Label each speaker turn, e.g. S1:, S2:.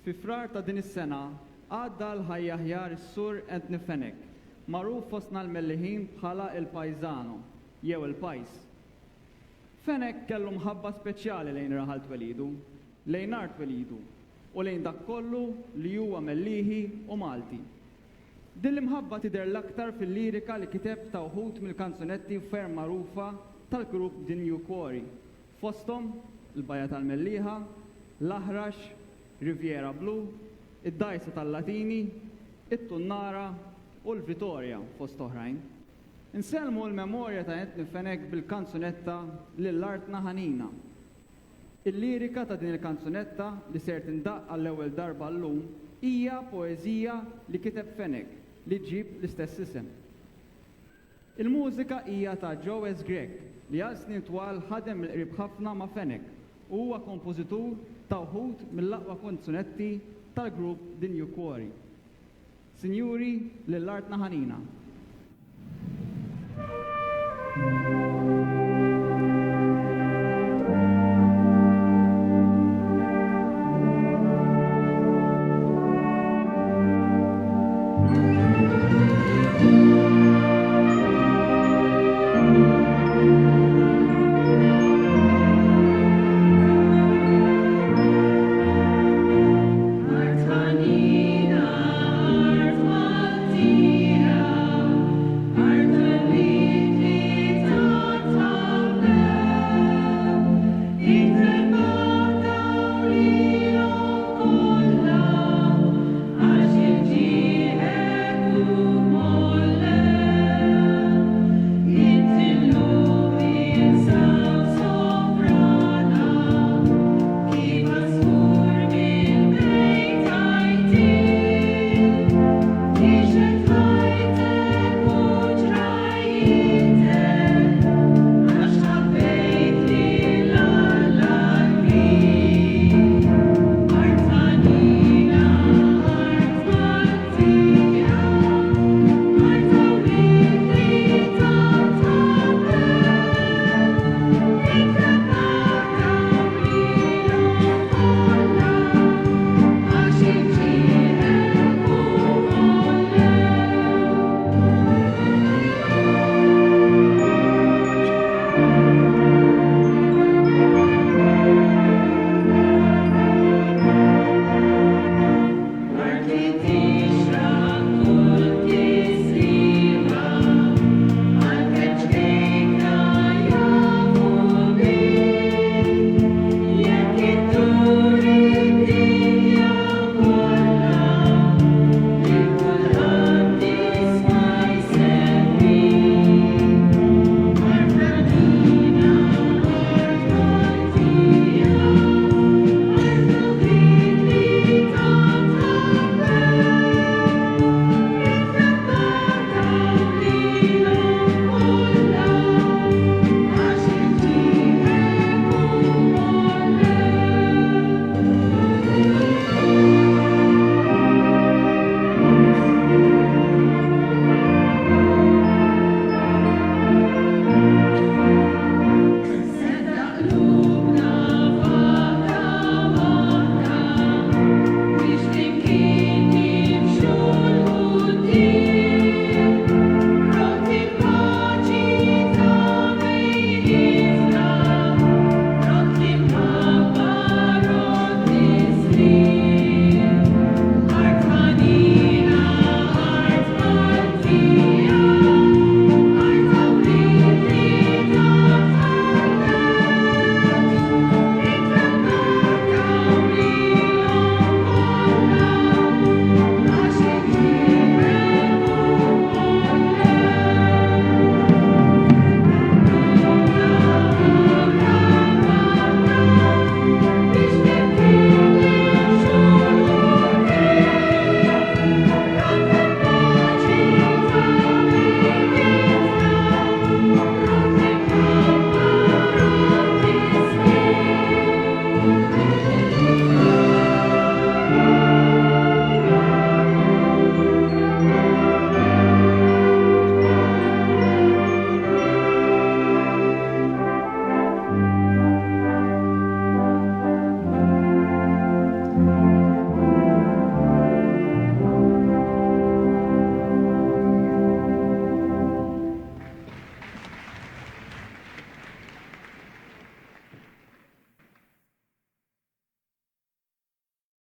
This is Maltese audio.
S1: Fi frar ta' din is-sena għadda l-ħajja ħjar is-sur Anthony Fenech, magħruf fostna l-Melliħin bħala il-Pajżano jew il-Pajs. Fenech kellu mħabba speċjali lejn raħal twelidu, lejn art twelidu u lejn dak kollu li huwa Melliħi u Malti. Din l-imħabba tidher l-aktar fil-lirika li kiteb ta' uħud mill-kanzunetti ferm magħrufa tal-grupp The New Quarry, fosthom il-Bajja tal-Melliħa, l-Aħrax, Riviera Blu, id-Dajsa tal-Latini, it-Tunnara u l-Vittoria fost oħrajn. Inselmu l-memorja ta' Anthony Fenech bil-kanzunetta lill-Artna Ħanina. Il-lirika ta' din il-kanzunetta li ser tindaq għall-ewwel darba llum hija poeżija li kiteb Fenech li ġib l-istess isem. Il-mużika hija ta' Joe S. Grech li għal snin twal ħadem mill-qrib ħafna ma' Fenech u huwa kompożitur ta' wħud mill-aqwa kanzunetti tal-grupp The New Quarry. Sinjuri lill-Artna Ħanina.